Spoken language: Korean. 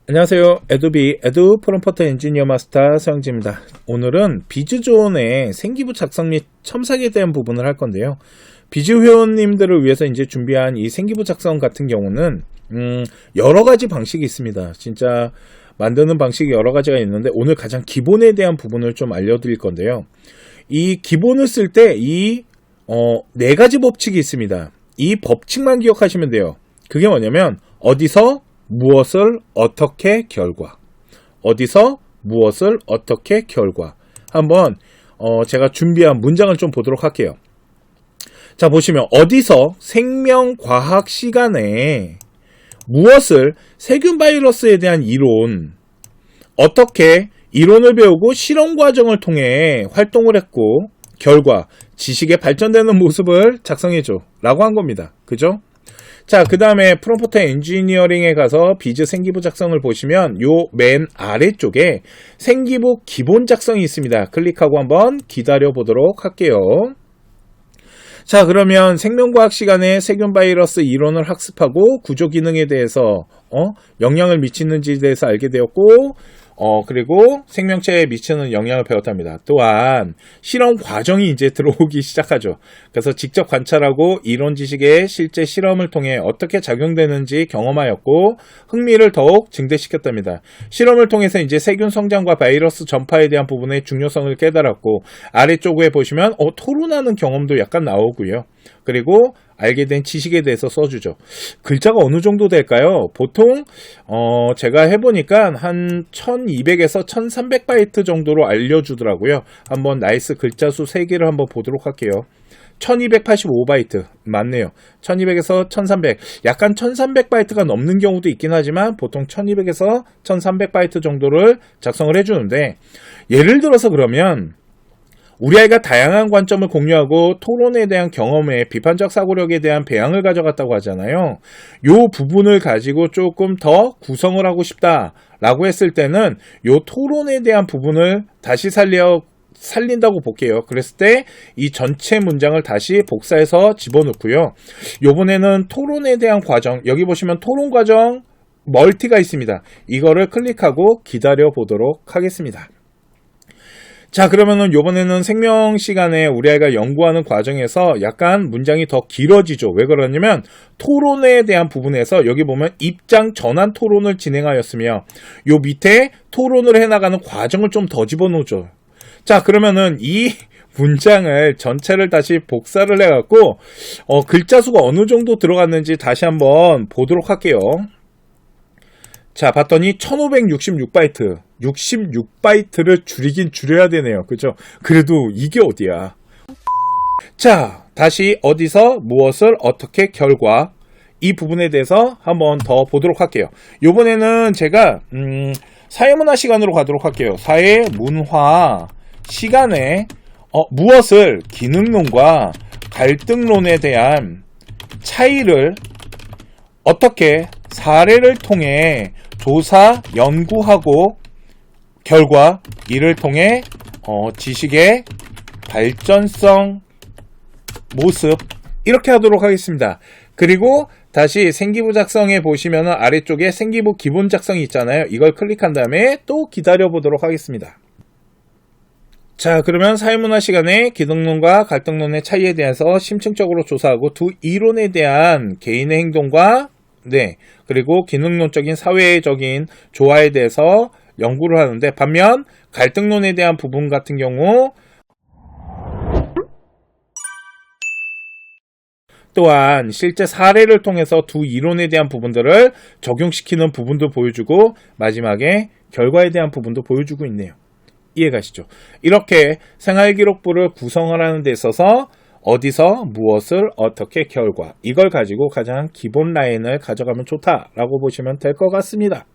안녕하세요. 에도비 에두 프롬프트 엔지니어 마스터 서영지입니다. 오늘은 비즈존의 생기부 작성 및 첨삭에 대한 부분을 할 건데요. 비즈 회원님들을 위해서 이제 준비한 이 생기부 작성 같은 경우는 여러 가지 방식이 있습니다. 진짜 만드는 방식이 여러 가지가 있는데 오늘 가장 기본에 대한 부분을 좀 알려드릴 건데요. 이 기본을 쓸 때 이 네 가지 법칙이 있습니다. 이 법칙만 기억하시면 돼요. 그게 뭐냐면 어디서 무엇을 어떻게 결과, 어디서 무엇을 어떻게 결과. 한번 제가 준비한 문장을 좀 보도록 할게요. 자, 보시면 어디서 생명과학 시간에 무엇을 세균 바이러스에 대한 이론, 어떻게 이론을 배우고 실험 과정을 통해 활동을 했고 결과 지식의 발전되는 모습을 작성해줘 라고 한 겁니다. 그죠? 자, 그 다음에 프롬프트 엔지니어링에 가서 비즈 생기부 작성을 보시면 요 맨 아래쪽에 생기부 기본 작성이 있습니다. 클릭하고 한번 기다려 보도록 할게요. 자, 그러면 생명과학 시간에 세균 바이러스 이론을 학습하고 구조 기능에 대해서 영향을 미치는지에 대해서 알게 되었고 그리고 생명체에 미치는 영향을 배웠답니다. 또한 실험 과정이 이제 들어오기 시작하죠. 그래서 직접 관찰하고 이론 지식의 실제 실험을 통해 어떻게 작용되는지 경험하였고 흥미를 더욱 증대시켰답니다. 실험을 통해서 이제 세균 성장과 바이러스 전파에 대한 부분의 중요성을 깨달았고 아래쪽에 보시면 토론하는 경험도 약간 나오고요. 그리고 알게 된 지식에 대해서 써주죠. 글자가 어느 정도 될까요? 보통 제가 해보니까 한 1200에서 1300바이트 정도로 알려주더라고요. 한번 나이스 글자 수 3개를 한번 보도록 할게요. 1285바이트 맞네요. 1200에서 1300 약간 1300바이트가 넘는 경우도 있긴 하지만 보통 1200에서 1300바이트 정도를 작성을 해주는데 예를 들어서 그러면 우리 아이가 다양한 관점을 공유하고 토론에 대한 경험에 비판적 사고력에 대한 배양을 가져갔다고 하잖아요. 요 부분을 가지고 조금 더 구성을 하고 싶다라고 했을 때는 요 토론에 대한 부분을 다시 살린다고 볼게요. 그랬을 때 이 전체 문장을 다시 복사해서 집어넣고요. 요번에는 토론에 대한 과정, 여기 보시면 토론 과정 멀티가 있습니다. 이거를 클릭하고 기다려 보도록 하겠습니다. 자, 그러면은 요번에는 생명 시간에 우리 아이가 연구하는 과정에서 약간 문장이 더 길어지죠. 왜 그러냐면 토론에 대한 부분에서 여기 보면 입장 전환 토론을 진행하였으며 요 밑에 토론을 해나가는 과정을 좀 더 집어넣죠. 자, 그러면은 이 문장을 전체를 다시 복사를 해갖고 글자 수가 어느 정도 들어갔는지 다시 한번 보도록 할게요. 자, 봤더니 1566바이트 66바이트를 줄이긴 줄여야 되네요. 그죠? 그래도 이게 어디야. 자, 다시 어디서 무엇을 어떻게 결과 이 부분에 대해서 한번 더 보도록 할게요. 요번에는 제가 사회문화 시간으로 가도록 할게요. 사회문화 시간에 무엇을 기능론과 갈등론에 대한 차이를 어떻게 사례를 통해 조사, 연구하고 결과 이를 통해 지식의 발전성 모습 이렇게 하도록 하겠습니다. 그리고 다시 생기부 작성에 보시면 아래쪽에 생기부 기본 작성이 있잖아요. 이걸 클릭한 다음에 또 기다려 보도록 하겠습니다. 자, 그러면 사회문화 시간에 기능론과 갈등론의 차이에 대해서 심층적으로 조사하고 두 이론에 대한 개인의 행동과 그리고 기능론적인 사회적인 조화에 대해서 연구를 하는데 반면 갈등론에 대한 부분 같은 경우 또한 실제 사례를 통해서 두 이론에 대한 부분들을 적용시키는 부분도 보여주고 마지막에 결과에 대한 부분도 보여주고 있네요. 이해가시죠? 이렇게 생활기록부를 구성을 하는 데 있어서 어디서 무엇을 어떻게 결과 이걸 가지고 가장 기본 라인을 가져가면 좋다라고 보시면 될 것 같습니다.